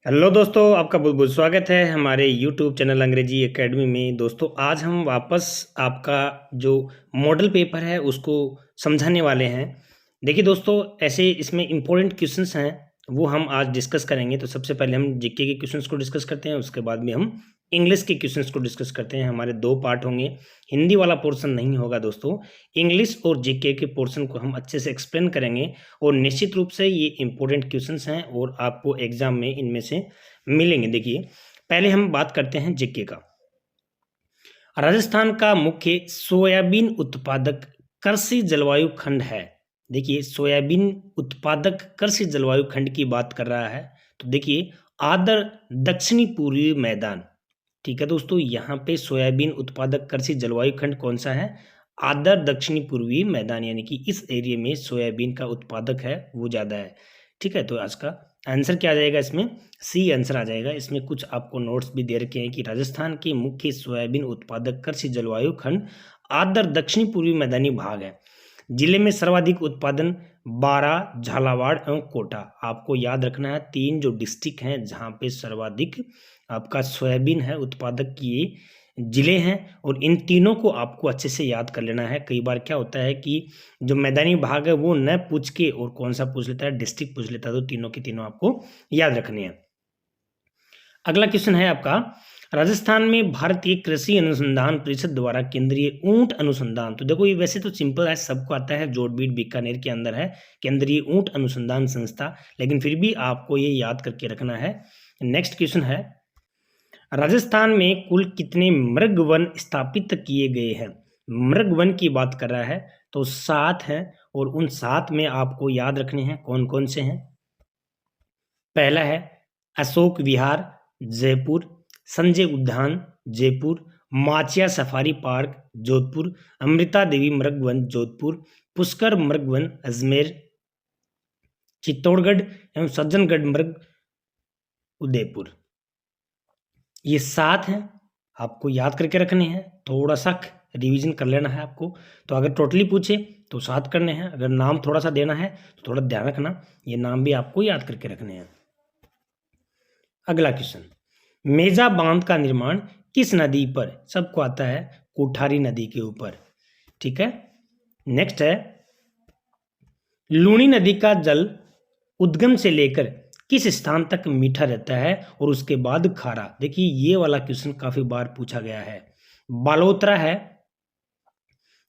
Hello दोस्तों, आपका बहुत बहुत स्वागत है हमारे यूट्यूब चैनल अंग्रेजी एकेडमी में। दोस्तों, आज हम वापस आपका जो मॉडल पेपर है उसको समझाने वाले हैं। देखिए दोस्तों, ऐसे इसमें इम्पोर्टेंट क्वेश्चंस हैं, वो हम आज डिस्कस करेंगे। तो सबसे पहले हम जीके के क्वेश्चंस को डिस्कस करते हैं, उसके बाद में हम इंग्लिश के क्वेश्चंस को डिस्कस करते हैं। हमारे दो पार्ट होंगे, हिंदी वाला पोर्शन नहीं होगा दोस्तों। इंग्लिश और जीके के पोर्शन को हम अच्छे से एक्सप्लेन करेंगे और निश्चित रूप से ये इंपॉर्टेंट क्वेश्चंस हैं और आपको एग्जाम में इनमें से मिलेंगे। देखिए, पहले हम बात करते हैं जीके का। राजस्थान का मुख्य सोयाबीन उत्पादक कृषि जलवायु खंड है। देखिए, सोयाबीन उत्पादक कृषि जलवायु खंड की बात कर रहा है। तो देखिए, आदर दक्षिणी पूर्वी मैदान। ठीक है दोस्तों, यहाँ पे सोयाबीन उत्पादक कृषि जलवायु खंड कौन सा है? आदर दक्षिणी पूर्वी मैदान, यानी कि इस एरिया में सोयाबीन का उत्पादक है वो ज़्यादा है। ठीक है, तो आज का आंसर क्या आ जाएगा? इसमें सी आंसर आ जाएगा। इसमें कुछ आपको नोट्स भी दे रखे हैं कि राजस्थान के मुख्य सोयाबीन उत्पादक कृषि जलवायु खंड आदर दक्षिणी पूर्वी मैदानी भाग है। जिले में सर्वाधिक उत्पादन बारा, झालावाड़ एवं कोटा। आपको याद रखना है, तीन जो डिस्ट्रिक्ट हैं जहाँ पे सर्वाधिक आपका सोयाबीन है उत्पादक की ये जिले हैं, और इन तीनों को आपको अच्छे से याद कर लेना है। कई बार क्या होता है कि जो मैदानी भाग है वो न पूछ के और कौन सा पूछ लेता है, डिस्ट्रिक्ट पूछ लेता है। तो तीनों के तीनों आपको याद रखने हैं। अगला क्वेश्चन है आपका, राजस्थान में भारतीय कृषि अनुसंधान परिषद द्वारा केंद्रीय ऊंट अनुसंधान। तो देखो, ये वैसे तो सिंपल है, सबको आता है, जोड़बीट बीकानेर के अंदर है केंद्रीय ऊंट अनुसंधान संस्था, लेकिन फिर भी आपको ये याद करके रखना है। नेक्स्ट क्वेश्चन है, राजस्थान में कुल कितने मृग वन स्थापित किए गए हैं? मृग वन की बात कर रहा है, तो 7 हैं, और उन 7 में आपको याद रखने हैं कौन कौन से हैं। पहला है अशोक विहार जयपुर, संजय उद्यान जयपुर, माचिया सफारी पार्क जोधपुर, अमृता देवी मृग वन जोधपुर, पुष्कर मृग वन अजमेर, चित्तौड़गढ़ एवं सज्जनगढ़ मृग उदयपुर। ये 7 हैं, आपको याद करके रखने हैं। थोड़ा सा रिवीजन कर लेना है आपको। तो अगर टोटली पूछे तो 7 करने हैं, अगर नाम थोड़ा सा देना है तो थोड़ा ध्यान रखना, ये नाम भी आपको याद करके रखने हैं। अगला क्वेश्चन, मेजा बांध का निर्माण किस नदी पर? सबको आता है, कोठारी नदी के ऊपर। ठीक है। नेक्स्ट है, लूनी नदी का जल उद्गम से लेकर किस स्थान तक मीठा रहता है और उसके बाद खारा? देखिए, ये वाला क्वेश्चन काफी बार पूछा गया है। बालोतरा है,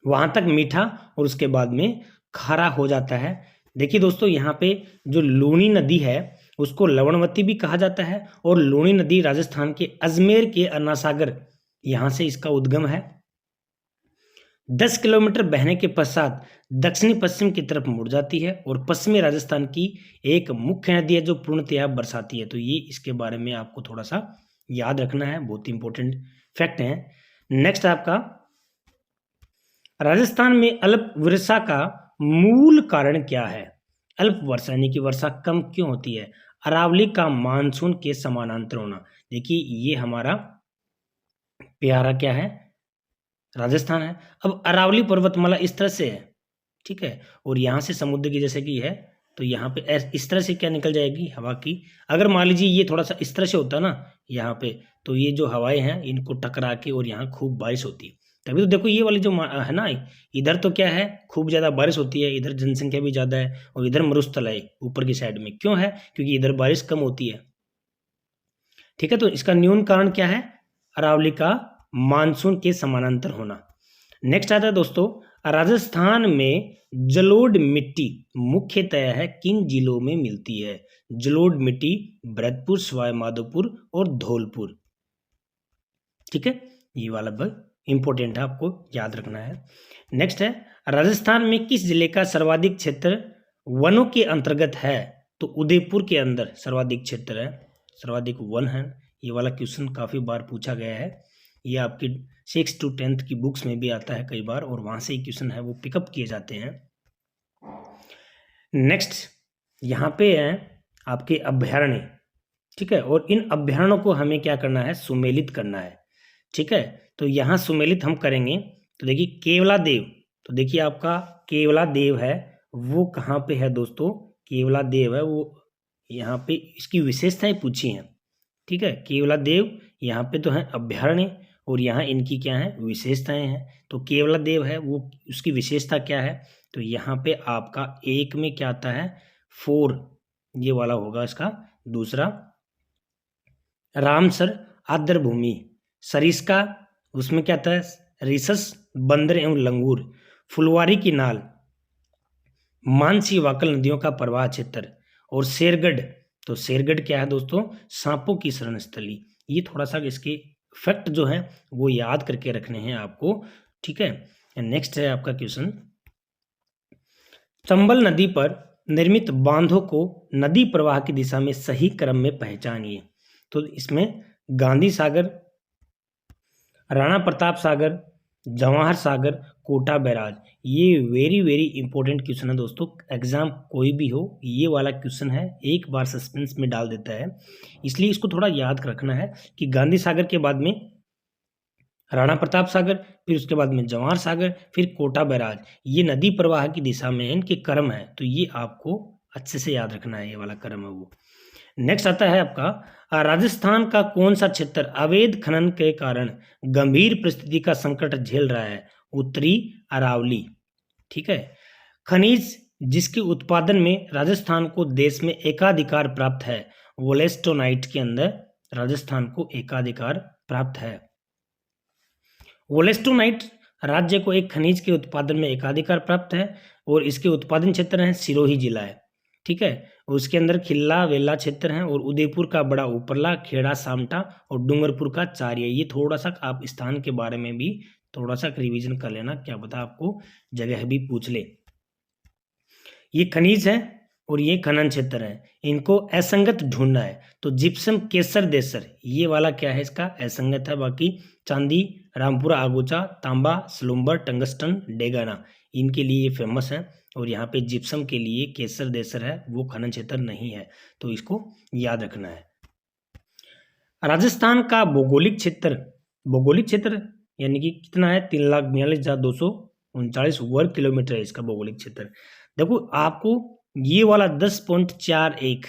वहां तक मीठा और उसके बाद में खारा हो जाता है। देखिए दोस्तों, यहाँ पे जो लूनी नदी है उसको लवणवती भी कहा जाता है, और लूनी नदी राजस्थान के अजमेर के अन्नासागर, यहाँ से इसका उद्गम है। 10 किलोमीटर बहने के पश्चात दक्षिणी पश्चिम की तरफ मुड़ जाती है, और पश्चिमी राजस्थान की एक मुख्य नदी है जो पूर्णतया बरसाती है। तो ये इसके बारे में आपको थोड़ा सा याद रखना है, बहुत इंपॉर्टेंट फैक्ट है। नेक्स्ट आपका, राजस्थान में अल्प वर्षा का मूल कारण क्या है? अल्प वर्षा यानी कि वर्षा कम क्यों होती है? अरावली का मानसून के समानांतर होना। देखिए, ये हमारा प्यारा क्या है? राजस्थान है। अब अरावली पर्वतमाला इस तरह से है, ठीक है, और यहाँ से समुद्र की जैसे कि है, तो यहाँ पे इस तरह से क्या निकल जाएगी हवा की। अगर मान लीजिए ये थोड़ा सा इस तरह से होता ना यहाँ पे, तो ये जो हवाएं हैं इनको टकरा के और यहाँ खूब बारिश होती है। तभी तो देखो, ये वाली जो है ना, इधर तो क्या है, खूब ज़्यादा बारिश होती है, इधर जनसंख्या भी ज़्यादा है, और इधर मरुस्थल है ऊपर की साइड में। क्यों है? क्योंकि इधर बारिश कम होती है। ठीक है, तो इसका न्यून कारण क्या है? अरावली का मानसून के समानांतर होना। नेक्स्ट आता है दोस्तों, राजस्थान में जलोढ़ मिट्टी मुख्यतः है किन जिलों में मिलती है? जलोढ़ मिट्टी भरतपुर, सवाई माधोपुर और धौलपुर। ठीक है, ये वाला इंपॉर्टेंट है, आपको याद रखना है। नेक्स्ट है, राजस्थान में किस जिले का सर्वाधिक क्षेत्र वनों के अंतर्गत है? तो उदयपुर के अंदर सर्वाधिक क्षेत्र है, सर्वाधिक वन है। ये वाला क्वेश्चन काफी बार पूछा गया है, ये आपकी 6 to 10th की बुक्स में भी आता है कई बार, और वहां से ही क्वेश्चन है वो पिकअप किए जाते हैं। नेक्स्ट यहाँ पे है आपके अभ्यारण्य। ठीक है, और इन अभ्यारण्यों को हमें क्या करना है? सुमेलित करना है। ठीक है, तो यहाँ सुमेलित हम करेंगे। तो देखिए, केवला देव, तो देखिए आपका केवला देव है वो कहाँ पे है दोस्तों? केवला देव है वो यहाँ पे इसकी विशेषताएं पूछी हैं, ठीक है। केवलादेव यहाँ पे तो है अभ्यारण्य, और यहाँ इनकी क्या है, विशेषताएं हैं। तो केवलादेव है वो, उसकी विशेषता क्या है, तो यहाँ पे आपका एक में क्या आता है, 4, ये वाला होगा इसका दूसरा। रामसर आर्द्र भूमि, सरिस्का उसमें क्या आता है, रिसस बंदर एवं लंगूर। फुलवारी की नाल, मानसी वाकल नदियों का प्रवाह क्षेत्र। और शेरगढ़, तो शेरगढ़ क्या है दोस्तों, सांपों की शरण स्थली। ये थोड़ा सा इसके फैक्ट जो है वो याद करके रखने हैं आपको, ठीक है। नेक्स्ट है आपका क्वेश्चन, चंबल नदी पर निर्मित बांधों को नदी प्रवाह की दिशा में सही क्रम में पहचानिए। तो इसमें गांधी सागर, राणा प्रताप सागर, जवाहर सागर, कोटा बैराज, ये वेरी वेरी इंपॉर्टेंट क्वेश्चन है दोस्तों। एग्जाम कोई भी हो ये वाला क्वेश्चन है, एक बार सस्पेंस में डाल देता है, इसलिए इसको थोड़ा याद रखना है कि गांधी सागर के बाद में राणा प्रताप सागर, फिर उसके बाद में जवाहर सागर, फिर कोटा बैराज, ये नदी प्रवाह की दिशा में इनके क्रम है, तो ये आपको अच्छे से याद रखना है, ये वाला क्रम है वो। नेक्स्ट आता है आपका, राजस्थान का कौन सा क्षेत्र अवैध खनन के कारण गंभीर परिस्थिति का संकट झेल रहा है, उत्तरी अरावली, ठीक है। खनिज जिसके उत्पादन में राजस्थान को देश में एकाधिकार प्राप्त है, वोलेस्टोनाइट के अंदर राजस्थान को एकाधिकार प्राप्त है। वोलेस्टोनाइट राज्य को एक खनिज के उत्पादन में एकाधिकार प्राप्त है, और इसके उत्पादन क्षेत्र है सिरोही जिला है, ठीक है। उसके अंदर खिल्ला वेला क्षेत्र है, और उदयपुर का बड़ा उपरला, खेड़ा सामटा, और डूंगरपुर का चारिया। ये थोड़ा सा आप स्थान के बारे में भी थोड़ा सा रिवीजन कर लेना, क्या पता आपको जगह भी पूछ ले। ये खनिज है और ये खनन क्षेत्र है, इनको असंगत ढूंढना है। तो जिप्सम केसर देसर, ये वाला क्या है, इसका असंगत है। बाकी चांदी, रामपुरा आगोचा, तांबा, सलूम्बर, टंगस्टन, डेगाना, इनके लिए ये फेमस है। और यहाँ पे जिप्सम के लिए केसर देसर है, वो खनन क्षेत्र नहीं है, तो इसको याद रखना है। राजस्थान का भौगोलिक क्षेत्र यानी कि कितना है, 3,42,239 वर्ग किलोमीटर है इसका भौगोलिक क्षेत्र। देखो आपको ये वाला 10.41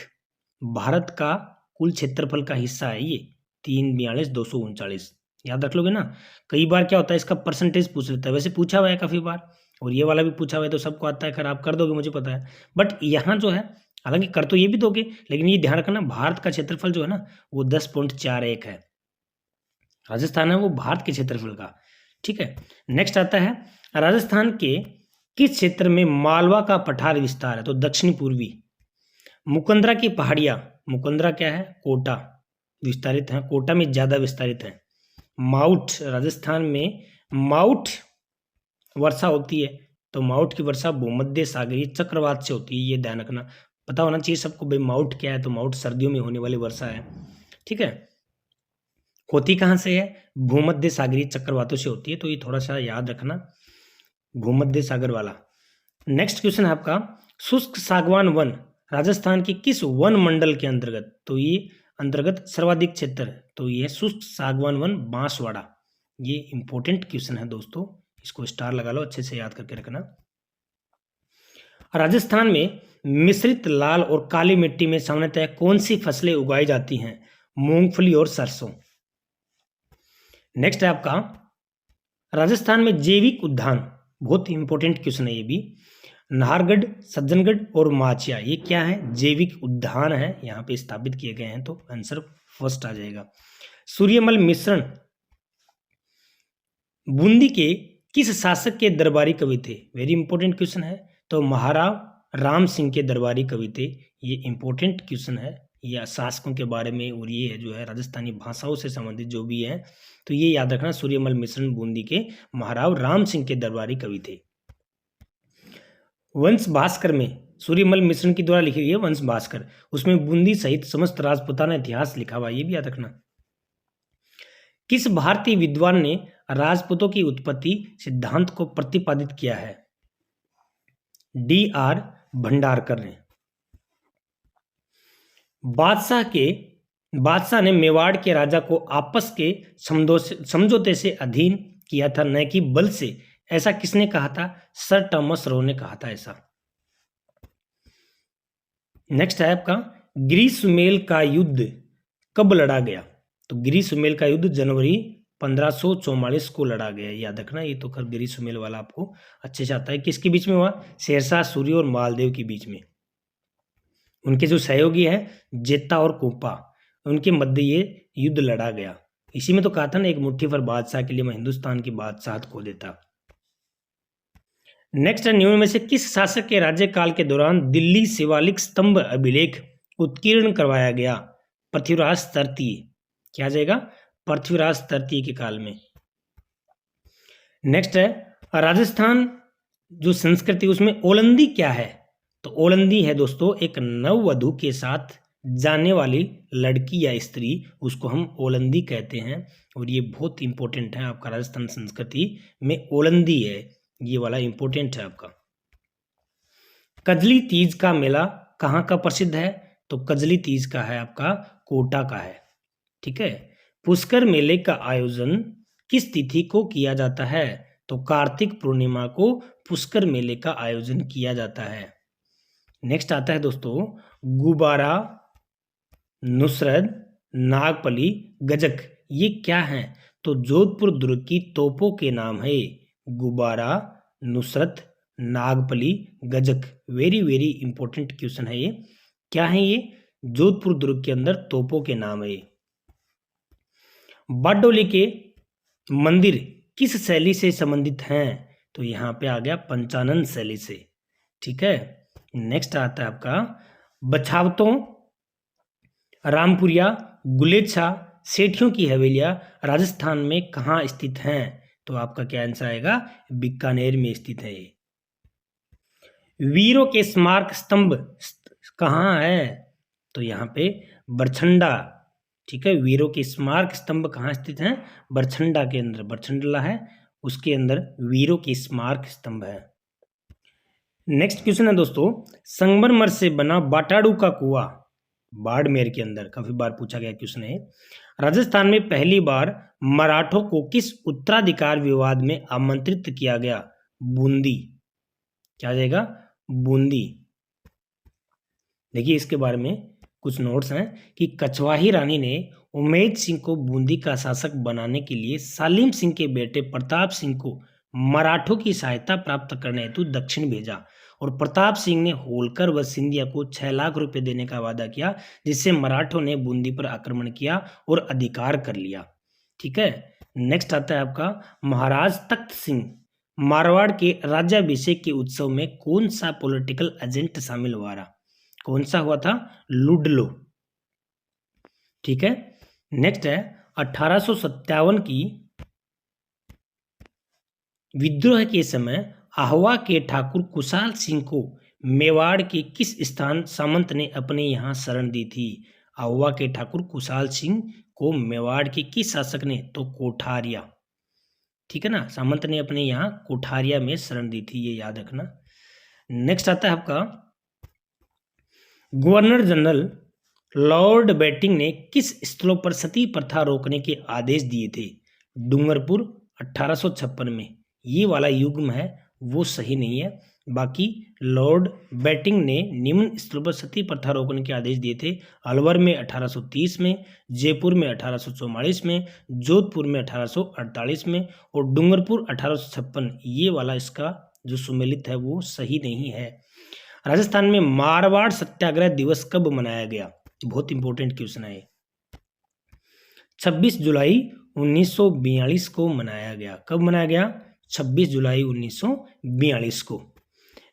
भारत का कुल क्षेत्रफल का हिस्सा है, ये 3,42,239 याद रख लोगे ना। कई बार क्या होता है, इसका परसेंटेज पूछ लेता है, वैसे पूछा हुआ है काफी बार, और ये वाला भी पूछा हुआ है, तो सबको आता है, खैर आप कर दोगे मुझे पता है। बट यहाँ जो है, हालांकि कर तो ये भी दोगे, लेकिन ये ध्यान रखना भारत का क्षेत्रफल जो है ना वो 10.41 है, राजस्थान है वो भारत के क्षेत्रफल का, ठीक है। नेक्स्ट आता है, राजस्थान के किस क्षेत्र में मालवा का पठार विस्तार है, तो दक्षिण पूर्वी। मुकंदरा की पहाड़ियां, मुकंदरा क्या है, कोटा विस्तारित है, कोटा में ज्यादा विस्तारित है। माउट, राजस्थान में माउट वर्षा होती है, तो माउट की वर्षा भूमध्य सागरीय चक्रवात से होती है, ये ध्यान रखना, पता होना चाहिए सबको भाई माउट क्या है। तो माउट सर्दियों में होने वाली वर्षा है, ठीक है। होती कहाँ से है, भूमध्य सागरीय चक्रवातों से होती है, तो ये थोड़ा सा याद रखना, भूमध्य सागर वाला। नेक्स्ट क्वेश्चन है आपका, शुष्क सागवान वन राजस्थान के किस वन मंडल के अंतर्गत, तो ये अंतर्गत सर्वाधिक क्षेत्र, तो ये शुष्क सागवान वन बांसवाड़ा। ये इंपॉर्टेंट क्वेश्चन है दोस्तों, इसको स्टार लगा लो, अच्छे से याद करके रखना। राजस्थान में मिश्रित लाल और काली मिट्टी में सामान्यतः कौन सी फसलें उगाई जाती हैं, मूंगफली और सरसों। नेक्स्ट है आपका, राजस्थान में जैविक उद्यान, बहुत इंपॉर्टेंट क्वेश्चन है ये भी। नाहरगढ़, सज्जनगढ़ और माचिया, ये क्या है, जैविक उद्यान है, यहाँ पे स्थापित किए गए हैं, तो आंसर फर्स्ट आ जाएगा। सूर्यमल मिश्रण बूंदी के किस शासक के दरबारी कवि थे, वेरी इंपॉर्टेंट क्वेश्चन है, तो महाराव राम सिंह के दरबारी कवि थे। ये इंपॉर्टेंट क्वेश्चन है, या शासकों के बारे में, और ये जो है राजस्थानी भाषाओं से संबंधित जो भी है, तो ये याद रखना, सूर्यमल मिश्रण बूंदी के महाराव राम सिंह के दरबारी कवि थे। वंश भास्कर में सूर्यमल मिश्रण की द्वारा लिखी गई है वंश भास्कर, उसमें बूंदी सहित समस्त राजपूताना इतिहास लिखा हुआ, ये भी याद रखना। किस भारतीय विद्वान ने राजपूतों की उत्पत्ति सिद्धांत को प्रतिपादित किया है, D.R. भंडारकर ने। बादशाह ने मेवाड़ के राजा को आपस के समझौते से अधीन किया था, न कि बल से, ऐसा किसने कहा था, सर टॉमस रो ने कहा था ऐसा। नेक्स्ट है आपका, ग्रीष्मेल का युद्ध कब लड़ा गया? तो ग्रीष्मेल का युद्ध जनवरी 1544 को लड़ा गया, याद रखना। ये तो खैर ग्रीष्मेल वाला आपको अच्छे से आता है। किसके बीच में हुआ? शेरशाह सूरी और मालदेव के बीच में। उनके जो सहयोगी हैं जेता और कोपा, उनके मध्य ये युद्ध लड़ा गया। इसी में तो कहा था ना, एक मुट्ठी भर बादशाह के लिए मैं हिंदुस्तान की बादशाहत खो देता। नेक्स्ट है, निम्न में से किस शासक के राज्यकाल के दौरान दिल्ली शिवालिक स्तंभ अभिलेख उत्कीर्ण करवाया गया? पृथ्वीराज तृतीय। क्या आ जाएगा? पृथ्वीराज तृतीय के काल में। नेक्स्ट है, राजस्थान जो संस्कृति उसमें ओलंदी क्या है? तो ओलंदी है दोस्तों एक नववधु के साथ जाने वाली लड़की या स्त्री, उसको हम ओलंदी कहते हैं। और ये बहुत इंपॉर्टेंट है आपका, राजस्थान संस्कृति में ओलंदी है, ये वाला इंपॉर्टेंट है आपका। कजली तीज का मेला कहाँ का प्रसिद्ध है? तो कजली तीज का है आपका कोटा का है। ठीक है। पुष्कर मेले का आयोजन किस तिथि को किया जाता है? तो कार्तिक पूर्णिमा को पुष्कर मेले का आयोजन किया जाता है। नेक्स्ट आता है दोस्तों, गुब्बारा, नुसरत, नागपली, गजक, ये क्या है? तो जोधपुर दुर्ग की तोपों के नाम है। गुब्बारा, नुसरत, नागपली, गजक। वेरी वेरी इंपॉर्टेंट क्वेश्चन है ये। क्या है ये? जोधपुर दुर्ग के अंदर तोपों के नाम है। बारडोली के मंदिर किस शैली से संबंधित हैं? तो यहाँ पे आ गया पंचानन शैली से। ठीक है। नेक्स्ट आता है आपका बछावतों, रामपुरिया, गुलेच्छा, सेठियों की हवेलियां राजस्थान में कहाँ स्थित हैं? तो आपका क्या आंसर आएगा? बीकानेर में स्थित है। वीरों के स्मारक स्तंभ कहाँ है? तो यहाँ पे बरछंडा। ठीक है। वीरों के स्मारक स्तंभ कहाँ स्थित हैं? बरछंडा के अंदर, बरछंडला है उसके अंदर वीरों के स्मारक स्तंभ है। नेक्स्ट क्वेश्चन है दोस्तों, संगमरमर से बना बाटाड़ू का कुआं बाड़मेर के अंदर, काफी बार पूछा गया क्वेश्चन है। राजस्थान में पहली बार मराठों को किस उत्तराधिकार विवाद में आमंत्रित किया गया? बूंदी। क्या आ जाएगा? बूंदी। देखिए इसके बारे में कुछ नोट्स हैं कि कछवाही रानी ने उमेद सिंह को बूंदी का शासक बनाने के लिए सालिम सिंह के बेटे प्रताप सिंह को मराठों की सहायता प्राप्त करने हेतु दक्षिण भेजा, और प्रताप सिंह ने होलकर व सिंधिया को 6 लाख रुपए देने का वादा किया, जिससे मराठों ने बूंदी पर आक्रमण किया और अधिकार कर लिया। ठीक है। नेक्स्ट आता है आपका महाराज तख्त सिंह मारवाड़ के राज्याभिषेक के उत्सव में कौन सा पॉलिटिकल एजेंट शामिल हुआ रहा? कौन सा हुआ था? लुडलो। ठीक है। नेक्स्ट है 1857 की विद्रोह के समय आहवा के ठाकुर कुशाल सिंह को मेवाड़ के किस स्थान सामंत ने अपने यहाँ शरण दी थी? आहवा के ठाकुर कुशाल सिंह को मेवाड़ के किस शासक ने? तो कोठारिया। ठीक है ना, सामंत ने अपने यहाँ कोठारिया में शरण दी थी, ये याद रखना। नेक्स्ट आता है आपका गवर्नर जनरल लॉर्ड बेटिंग ने किस स्थलों पर सती प्रथा रोकने के आदेश दिए थे? डूंगरपुर 1856 में। ये वाला युग्म है वो सही नहीं है, बाकी लॉर्ड बेटिंग ने निम्न स्थलों पर सती प्रथा रोकने के आदेश दिए थे। अलवर में 1830 में, जयपुर में 1844 में, जोधपुर में 1848 में और डूंगरपुर 1856। ये वाला इसका जो सुमेलित है वो सही नहीं है। राजस्थान में मारवाड़ सत्याग्रह दिवस कब मनाया गया? बहुत इंपॉर्टेंट क्वेश्चन है। 26 जुलाई 1942 को मनाया गया। कब मनाया गया? 26 जुलाई 1942 को।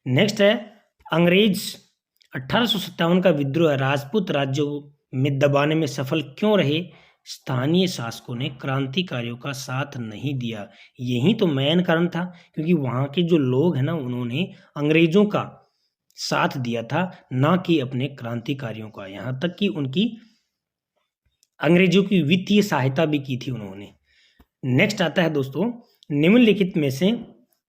नेक्स्ट है अंग्रेज 1857 का विद्रोह राजपूत राज्यों में दबाने में सफल क्यों रहे? स्थानीय शासकों ने क्रांतिकारियों का साथ नहीं दिया। यही तो मेन कारण था, क्योंकि वहाँ के जो लोग हैं ना, उन्होंने अंग्रेजों का साथ दिया था, ना कि अपने क्रांतिकारियों का। यहाँ तक कि उनकी अंग्रेजों की वित्तीय सहायता भी की थी उन्होंने। नेक्स्ट आता है दोस्तों, निम्नलिखित में से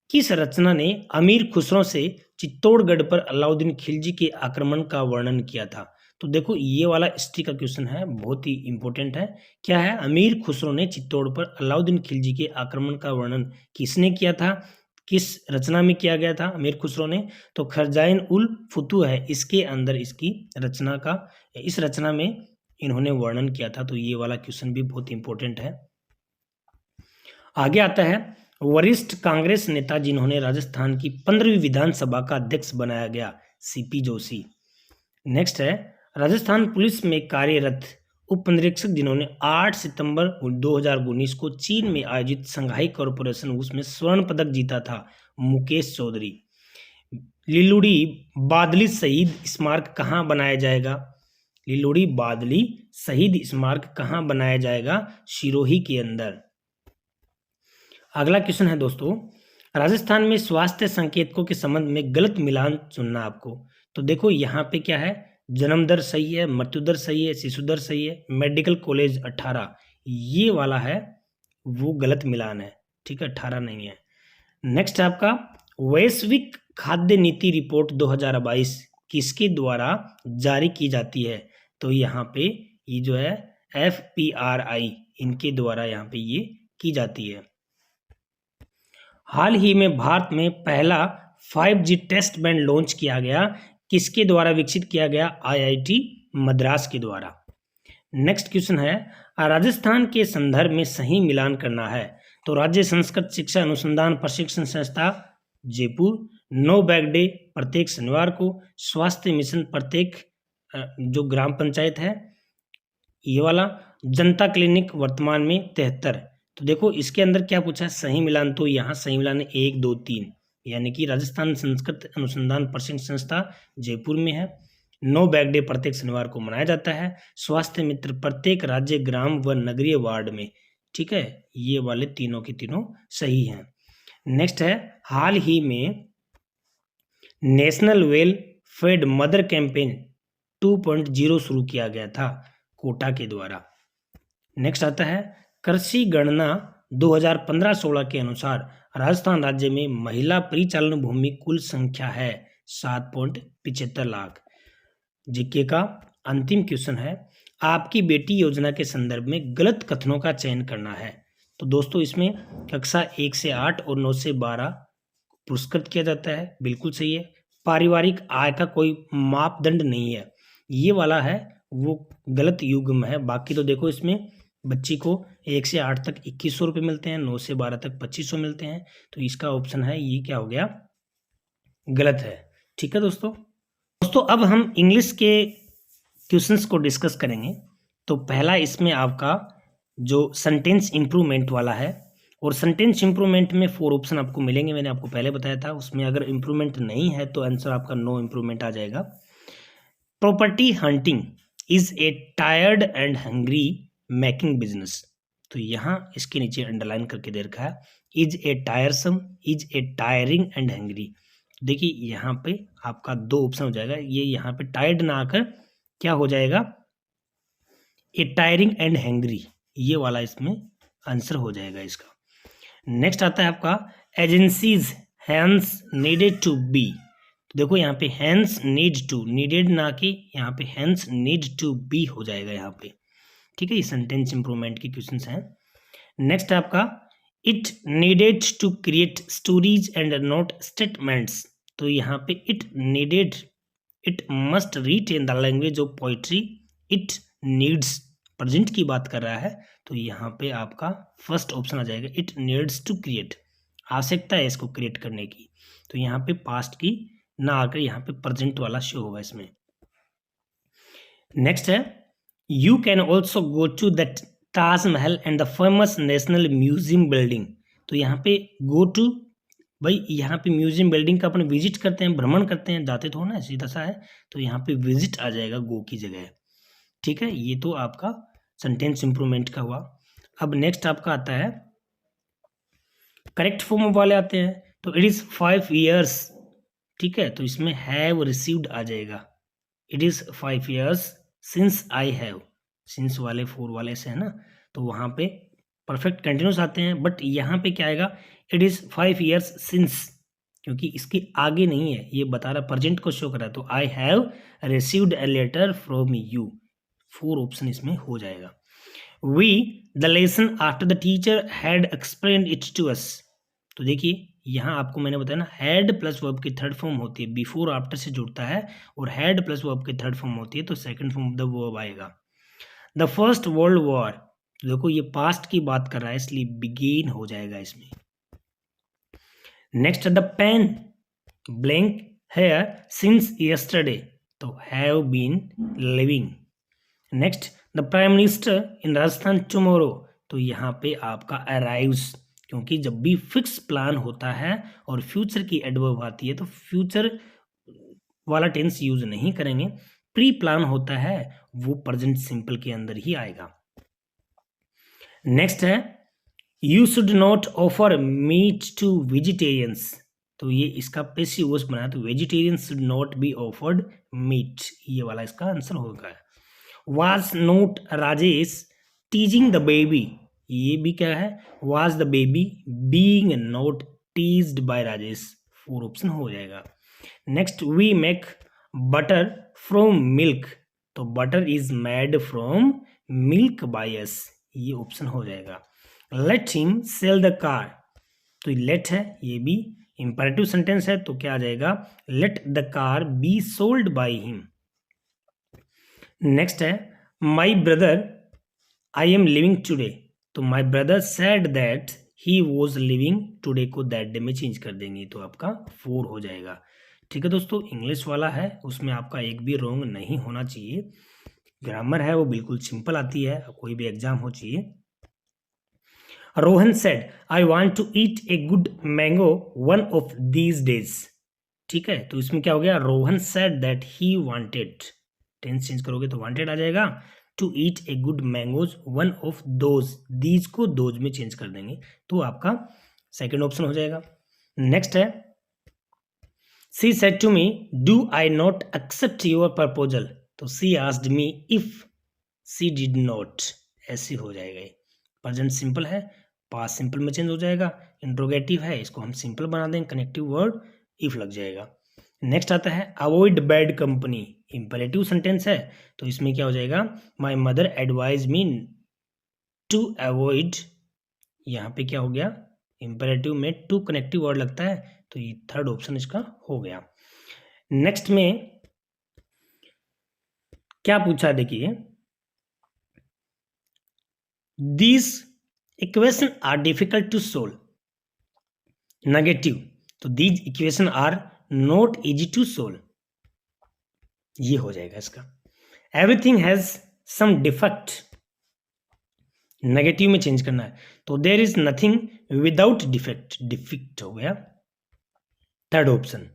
किस रचना ने अमीर खुसरो से चित्तौड़गढ़ पर अलाउद्दीन खिलजी के आक्रमण का वर्णन किया था? तो देखो ये वाला हिस्ट्री का क्वेश्चन है, बहुत ही इंपॉर्टेंट है। क्या है? अमीर खुसरो ने चित्तौड़ पर अलाउद्दीन खिलजी के आक्रमण का वर्णन किसने किया था? किस रचना में किया गया था अमीर खुसरो ने? तो खजाइन उल फुतूह है, इसके अंदर इसकी रचना का, इस रचना में इन्होंने वर्णन किया था। तो ये वाला क्वेश्चन भी बहुत इंपॉर्टेंट है। आगे आता है वरिष्ठ कांग्रेस नेता जिन्होंने राजस्थान की 15वीं विधानसभा का अध्यक्ष बनाया गया, सीपी जोशी। नेक्स्ट है राजस्थान पुलिस में कार्यरत उप निरीक्षक जिन्होंने 8 सितंबर 2019 को चीन में आयोजित संघाई कॉरपोरेशन उसमें स्वर्ण पदक जीता था, मुकेश चौधरी। लिलुड़ी बादली शहीद स्मारक कहाँ बनाया जाएगा? लिलुड़ी बादली शहीद स्मारक कहाँ बनाया जाएगा? सिरोही के अंदर। अगला क्वेश्चन है दोस्तों, राजस्थान में स्वास्थ्य संकेतकों के संबंध में गलत मिलान चुनना आपको। तो देखो यहाँ पे क्या है, जन्म दर सही है, मृत्यु दर सही है, शिशु दर सही है, मेडिकल कॉलेज 18, ये वाला है वो गलत मिलान है, ठीक है, 18 नहीं है। नेक्स्ट है आपका वैश्विक खाद्य नीति रिपोर्ट 2022 किसके द्वारा जारी की जाती है? तो यहाँ पे ये जो है FPRI इनके द्वारा यहाँ पे ये की जाती है। हाल ही में भारत में पहला 5G टेस्ट बैंड लॉन्च किया गया, किसके द्वारा विकसित किया गया? IIT मद्रास के द्वारा। नेक्स्ट क्वेश्चन है राजस्थान के संदर्भ में सही मिलान करना है। तो राज्य संस्कृत शिक्षा अनुसंधान प्रशिक्षण संस्था जयपुर, नो बैग डे प्रत्येक शनिवार को, स्वास्थ्य मिशन प्रत्येक जो ग्राम पंचायत है ये वाला, जनता क्लिनिक वर्तमान में 73। तो देखो इसके अंदर क्या पूछा है सही मिलान, तो यहाँ सही मिलान 1 2 3, यानी कि राजस्थान संस्कृत अनुसंधान प्रशिक्षण संस्था जयपुर में है, नो बैग डे प्रत्येक शनिवार को मनाया जाता है, स्वास्थ्य मित्र प्रत्येक राज्य ग्राम व नगरीय वार्ड में, ठीक है, ये वाले तीनों के तीनों सही हैं। नेक्स्ट है हाल ही में national well fade mother campaign 2.0 शुरू किया गया था कोटा के द्वारा। नेक्स्ट आता है कृषि गणना 2015-16 के अनुसार राजस्थान राज्य में महिला परिचालन भूमि कुल संख्या है 7.75 लाख। जीके का अंतिम क्वेश्चन है आपकी बेटी योजना के संदर्भ में गलत कथनों का चयन करना है। तो दोस्तों इसमें कक्षा 1 से 8 और 9 से 12 पुरस्कृत किया जाता है, बिल्कुल सही है। पारिवारिक आय का कोई मापदंड नहीं है, ये वाला है वो गलत युग्म है। बाकी तो देखो इसमें बच्ची को 1 से 8 तक 2100 रुपये मिलते हैं, 9 से 12 तक 2500 मिलते हैं। तो इसका ऑप्शन है ये क्या हो गया, गलत है। ठीक है दोस्तों, अब हम इंग्लिश के क्वेश्चंस को डिस्कस करेंगे। तो पहला इसमें आपका जो सेंटेंस इंप्रूवमेंट वाला है, और सेंटेंस इंप्रूवमेंट में 4 ऑप्शन आपको मिलेंगे, मैंने आपको पहले बताया था। उसमें अगर इंप्रूवमेंट नहीं है तो आंसर आपका नो इंप्रूवमेंट आ जाएगा। Property hunting is a tired and hungry making business. तो यहाँ इसके नीचे अंडरलाइन करके दे रखा है is a टायरसम, is a tiring and hungry. देखिए यहाँ पे आपका 2 ऑप्शन हो जाएगा, ये यहाँ पे टायर्ड ना आकर क्या हो जाएगा, ए टायरिंग एंड हैंग्री, ये वाला इसमें आंसर हो जाएगा इसका। नेक्स्ट आता है आपका agencies has needed to be. तो देखो यहाँ पे हैंस नीड टू, नीडेड ना कि यहाँ पे हैंस नीड टू बी हो जाएगा यहाँ पे। ठीक है, ये सेंटेंस इंप्रूवमेंट के क्वेश्चंस हैं। नेक्स्ट है आपका it needed to create stories and not statements. तो यहाँ पे it needed, it must read in the language of poetry, it needs present की बात कर रहा है। तो यहाँ पे आपका फर्स्ट ऑप्शन आ जाएगा इट नीड्स टू क्रिएट, आवश्यकता है इसको क्रिएट करने की। तो यहाँ पे पास्ट की ना आकर यहाँ पे प्रेजेंट वाला शो होगा इसमें। नेक्स्ट है you can also go to that Taj Mahal and the famous national museum building. तो यहाँ पे गो टू, भाई यहाँ पे म्यूजियम बिल्डिंग का अपन विजिट करते हैं, भ्रमण करते हैं, जाते तो ना, सीधा सा है। तो यहाँ पे विजिट आ जाएगा गो की जगह। ठीक है, ये तो आपका सेंटेंस इंप्रूवमेंट का हुआ। अब नेक्स्ट आपका आता है करेक्ट फॉर्म वाले आते हैं। तो इट इज 5 years। ठीक है, तो इसमें हैव रिसीव्ड आ जाएगा, it is 5 years since I have, since वाले 4 वाले से है ना, तो वहाँ पे परफेक्ट कंटिन्यूस आते हैं। बट यहाँ पे क्या आएगा, इट इज 5 years सिंस, क्योंकि इसके आगे नहीं है, ये बता रहा प्रेजेंट को शो कर रहा है। तो I have received a letter from you, 4 option इसमें हो जाएगा। We the lesson after the teacher had explained it to us. तो देखिए यहाँ आपको मैंने बताया ना, हैड प्लस वर्ब की थर्ड फॉर्म होती है, बिफोर आफ्टर से जुड़ता है, और हैड प्लस वर्ब की थर्ड फॉर्म होती है तो second form of the verb आएगा। द फर्स्ट वर्ल्ड वॉर, देखो ये पास्ट की बात कर रहा है इसलिए बिगिन हो जाएगा इसमें। Next, the pen blank here since yesterday, तो have been living. Next, the prime minister in Rajasthan tomorrow, तो यहाँ पे आपका अराइव्स, क्योंकि जब भी फिक्स प्लान होता है और फ्यूचर की एडवर्ब आती है तो फ्यूचर वाला टेंस यूज नहीं करेंगे, प्री प्लान होता है वो प्रेजेंट सिंपल के अंदर ही आएगा। नेक्स्ट है, you should not offer meat to vegetarians, तो ये इसका पैसिव वॉइस बनाया, तो vegetarians should not be offered meat, ये वाला इसका आंसर होगा। Was not Rajesh teasing the baby, ये भी क्या है, was the baby being not teased by Rajesh, 4 option हो जाएगा। Next, we make butter from milk, तो butter is made from milk by us, ये ऑप्शन हो जाएगा। Let him cell the car, तो लेट है, ये भी इंपैरेटिव सेंटेंस है तो क्या आ जाएगा, let the car be sold by him. Next है, my brother I am living today, तो my brother said that he was living today को दैट डे में चेंज कर देंगे तो आपका 4 हो जाएगा। ठीक है दोस्तों, इंग्लिश वाला है उसमें आपका एक भी रॉन्ग नहीं होना चाहिए, ग्रामर है वो बिल्कुल सिंपल आती है, कोई भी एग्जाम हो चाहिए। Rohan said I want to eat a good mango one of these days, ठीक है, तो इसमें क्या हो गया, Rohan said that he wanted, tense change करोगे तो वांटेड आ जाएगा, to eat a good mangoes one of those, these को दोज में चेंज कर देंगे तो आपका सेकंड ऑप्शन हो जाएगा। नेक्स्ट है, she said to me do I not accept your proposal, तो she asked me if she did not, ऐसे हो जाएगा। प्रेजेंट सिंपल है, पास्ट सिंपल में चेंज हो जाएगा, इंट्रोगेटिव है इसको हम सिंपल बना देंगे, कनेक्टिव वर्ड इफ लग जाएगा। नेक्स्ट आता है avoid bad company, imperative sentence है तो इसमें क्या हो जाएगा, my mother advise me to avoid, यहाँ पे क्या हो गया, इंपरेटिव में टू कनेक्टिव वर्ड लगता है तो ये थर्ड ऑप्शन इसका हो गया। नेक्स्ट में क्या पूछा देखिए, these equation are difficult to solve, negative, तो these equation are not easy to solve, ये हो जाएगा इसका। Everything has some defect, negative में चेंज करना है तो there is nothing without defect, defect हो गया थर्ड ऑप्शन,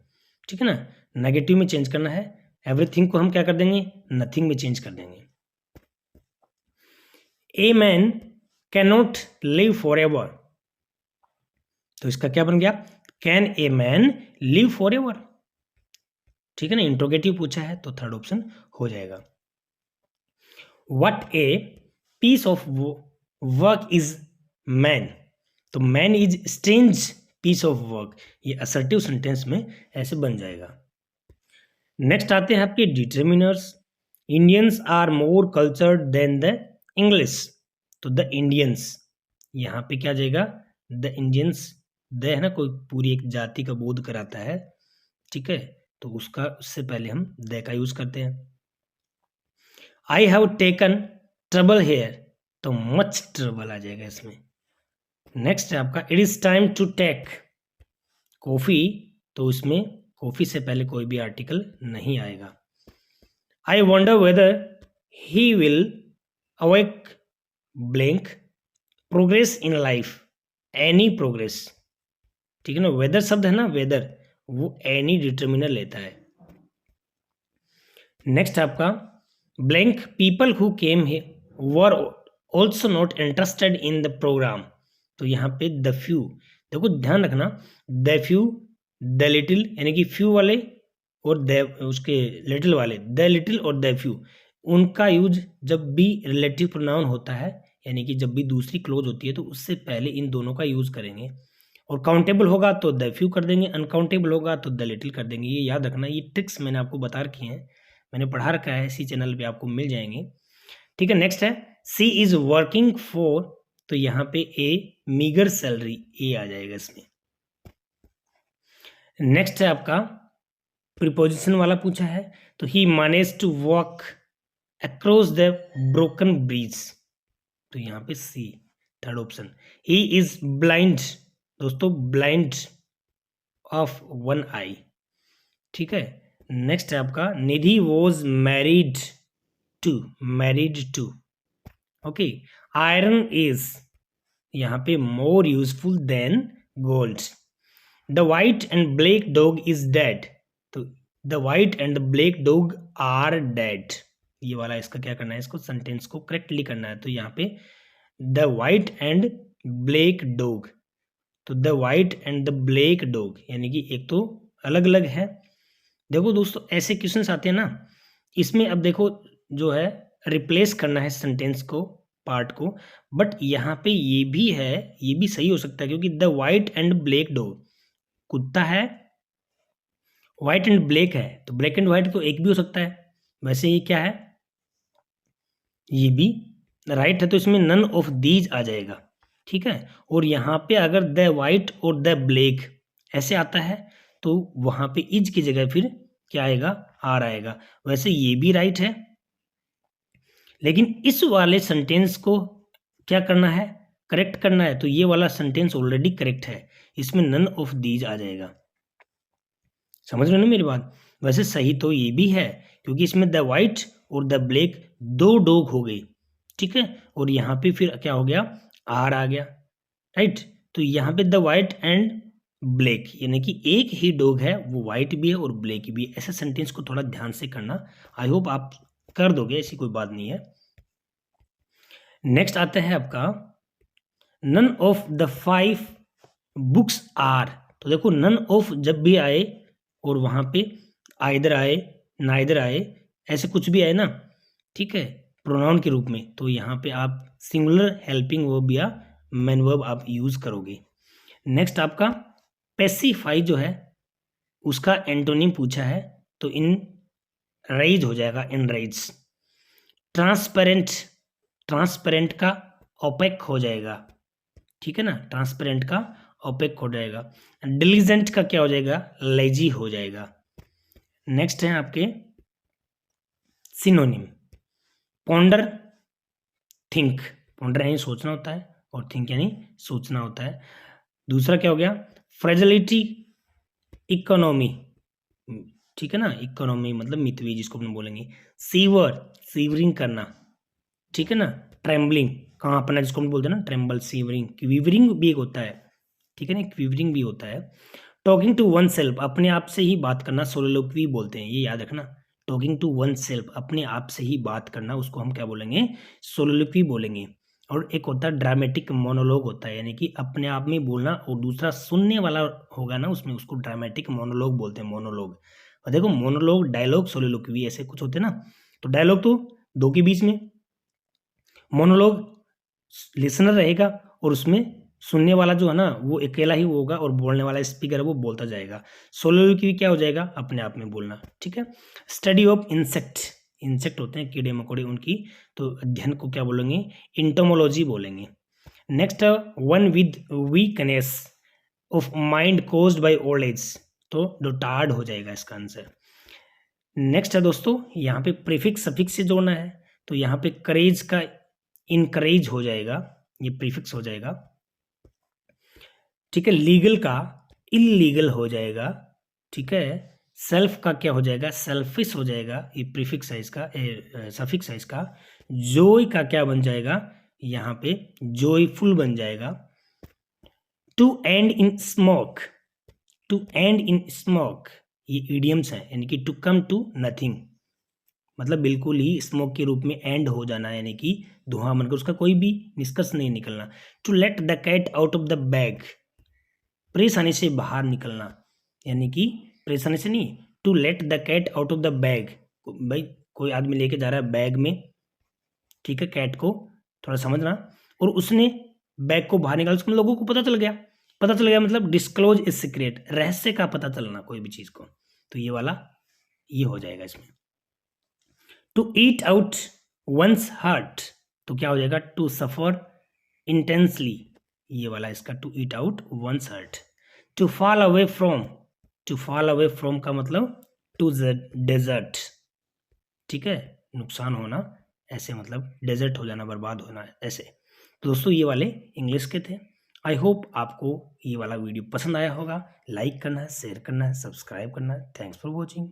ठीक है ना, नेगेटिव में चेंज करना है, एवरीथिंग को हम क्या कर देंगे, नथिंग में चेंज कर देंगे। A man can not live for ever, तो इसका क्या बन गया, can a man live for ever, ठीक है ना, इंट्रोगेटिव पूछा है तो थर्ड ऑप्शन हो जाएगा। What a piece of work is man, तो man is strange piece of work, ये असर्टिव सेंटेंस में ऐसे बन जाएगा। नेक्स्ट आते हैं आपके determiners, Indians are more cultured than the English, तो द इंडियंस, यहाँ पे क्या जाएगा, द इंडियंस, द है ना, कोई पूरी एक जाति का बोध कराता है, ठीक है, तो उसका उससे पहले हम द का यूज करते हैं। I have taken trouble here, तो मच ट्रबल आ जाएगा इसमें। नेक्स्ट है आपका it is time to take coffee, तो इसमें कॉफी से पहले कोई भी आर्टिकल नहीं आएगा। I wonder weather he will awake blank progress in life, any progress, ठीक है ना, वेदर शब्द है ना, वेदर, वो एनी डिटर्मिनर लेता है। नेक्स्ट आपका blank people who came were also not interested in the program, तो यहाँ पे द फ्यू, देखो ध्यान रखना, द फ्यू, द लिटिल, यानी कि फ्यू वाले और द उसके लिटिल वाले, द लिटिल और द फ्यू, उनका यूज जब भी रिलेटिव प्रोनाउन होता है, यानी कि जब भी दूसरी क्लोज होती है तो उससे पहले इन दोनों का यूज करेंगे, और काउंटेबल होगा तो द फ्यू कर देंगे, अनकाउंटेबल होगा तो द लिटिल कर देंगे, ये याद रखना, ये ट्रिक्स मैंने आपको बता रखी हैं, मैंने पढ़ा रखा है, इसी चैनल पे आपको मिल जाएंगे, ठीक है। नेक्स्ट है सी इज वर्किंग फॉर, तो यहाँ पे ए मीगर सैलरी, ए आ जाएगा इसमें। नेक्स्ट है आपका प्रीपोजिशन वाला पूछा है, तो he manage to walk across the broken bridge, तो यहाँ पे see third option. He is blind, दोस्तों ब्लाइंड ऑफ वन आई, ठीक है। नेक्स्ट है आपका Nidhi was married to, okay. Iron is यहाँ पे more useful than gold. The white and black dog is dead, तो the white and the black dog are dead, ये वाला इसका क्या करना है, इसको सेंटेंस को करेक्टली करना है। तो यहाँ पे the white and black dog, तो the white and the black dog यानी कि एक तो अलग अलग है। देखो दोस्तों ऐसे क्वेश्चंस आते हैं ना, इसमें अब देखो जो है रिप्लेस करना है सेंटेंस को, पार्ट को, बट यहाँ पे ये भी है, ये भी सही हो सकता है क्योंकि the white and black dog, कुत्ता है, व्हाइट एंड ब्लैक है, तो ब्लैक एंड व्हाइट तो एक भी हो सकता है। वैसे ये क्या है, ये भी राइट है, तो इसमें नन ऑफ दीज आ जाएगा, ठीक है। और यहाँ पे अगर द वाइट और द ब्लैक ऐसे आता है तो वहां पे इज की जगह फिर क्या आएगा, आर आएगा। वैसे ये भी राइट है, लेकिन इस वाले सेंटेंस को क्या करना है, करेक्ट करना है, तो ये वाला सेंटेंस ऑलरेडी करेक्ट है, इसमें नन ऑफ दीज आ जाएगा। समझ रहे हो ना मेरी बात। वैसे सही तो ये भी है क्योंकि इसमें द वाइट और द ब्लैक दो डॉग हो गए, ठीक है, और यहाँ पे फिर क्या हो गया, आर आ गया, राइट। तो यहाँ पे द वाइट एंड ब्लैक यानी कि एक ही डॉग है, वो वाइट भी है और ब्लैक भी है। ऐसे सेंटेंस को थोड़ा ध्यान से करना, आई होप आप कर दोगे, ऐसी कोई बात नहीं है। नेक्स्ट आता है आपका none of the 5 books are, तो देखो नन ऑफ जब भी आए और वहां पे आइदर आए नाइदर आए ऐसे कुछ भी आए ना, ठीक है, प्रोनाउन के रूप में, तो यहाँ पे आप सिंगुलर हेल्पिंग वर्ब या मेन वर्ब आप यूज करोगे। नेक्स्ट आपका पेसिफाई जो है उसका एंटोनिम पूछा है, तो इन राइज हो जाएगा, इन राइज। ट्रांसपेरेंट, ट्रांसपेरेंट का ओपेक हो जाएगा, ठीक है ना, ट्रांसपेरेंट का ओपेक हो जाएगा। डिलीजेंट का क्या हो जाएगा, लेजी हो जाएगा। नेक्स्ट है आपके सिनोनिम, पॉन्डर, थिंक, पॉन्डर यानी सोचना होता है और थिंक यानी सोचना होता है। दूसरा क्या हो गया, फ्रेजिलिटी, इकोनॉमी, ठीक है ना, इकोनॉमी मतलब मितवी जिसको अपन बोलेंगे। सीवर, सीवरिंग करना, ठीक है ना। ट्रेम्बलिंग, कांपना जिसको हम बोलते हैं ना, ट्रेम्बल, सीवरिंग, क्वीवरिंग भी एक होता है, ठीक है ना, क्वीवरिंग भी होता है। टॉकिंग टू वन सेल्फ, अपने आप से ही बात करना, सोलोलोक्वी बोलते हैं, ये याद रखना। टॉकिंग टू वन सेल्फ, अपने आप से ही बात करना, उसको हम क्या बोलेंगे, सोलोलोक्वी बोलेंगे। और एक होता है ड्रामेटिक मोनोलॉग होता है, यानी कि अपने आप में बोलना और दूसरा सुनने वाला होगा ना उसमें, उसको ड्रामेटिक मोनोलॉग बोलते हैं, मोनोलॉग। और देखो मोनोलॉग, डायलॉग, सोलोलोक्वी ऐसे कुछ होते हैं ना। तो डायलॉग तो दो के बीच में, मोनोलॉग लिसनर रहेगा और उसमें सुनने वाला जो है ना वो अकेला ही होगा और बोलने वाला स्पीकर है वो बोलता जाएगा। सोलोलोक्वी क्या हो जाएगा, अपने आप में बोलना, ठीक है। स्टडी ऑफ इंसेक्ट, इंसेक्ट होते हैं कीड़े मकोड़े, उनकी तो अध्ययन को क्या बोलेंगे, इंटोमोलॉजी बोलेंगे। Next one with weakness of mind caused by old age, तो डोटार्ड हो जाएगा इसका आंसर। नेक्स्ट है दोस्तों यहाँ पे प्रीफिक्स सफिक्स से जोड़ना है, तो यहाँ पे करेज का इनकरेज हो जाएगा, ये प्रीफिक्स हो जाएगा, ठीक है। लीगल का इलीगल हो जाएगा, ठीक है। सेल्फ का क्या हो जाएगा, सेल्फिश हो जाएगा, ये प्रीफिक्स है इसका, सफिक्स है इसका। जॉय का क्या बन जाएगा, यहाँ पे जॉयफुल बन जाएगा। To end in smoke, to end in smoke ये इडियम्स है, यानी कि टू कम टू नथिंग, मतलब बिल्कुल ही स्मोक के रूप में एंड हो जाना, यानी कि धुआं बनकर उसका कोई भी निष्कर्ष नहीं निकलना। To let the cat out of the bag, परेशानी से बाहर निकलना, यानी कि परेशानी से नहीं, to let the cat out of the bag, भाई कोई आदमी लेके जा रहा है बैग में, ठीक है, कैट को थोड़ा समझना, और उसने बैग को बाहर निकाला, उसको लोगों को पता चल गया, पता चल गया मतलब डिस्क्लोज इज सीक्रेट, रहस्य का पता चलना कोई भी चीज को, तो ये वाला ये हो जाएगा इसमें। To eat out one's heart, तो क्या हो जाएगा, टू सफर इंटेंसली, ये वाला इसका to eat out one's heart. To fall away from, to fall away from का मतलब टू डेजर्ट, ठीक है, नुकसान होना, ऐसे मतलब डेजर्ट हो जाना, बर्बाद होना, ऐसे। तो दोस्तों ये वाले इंग्लिश के थे। आई होप आपको ये वाला वीडियो पसंद आया होगा। लाइक करना है, शेयर करना है, सब्सक्राइब करना है। Thanks for watching.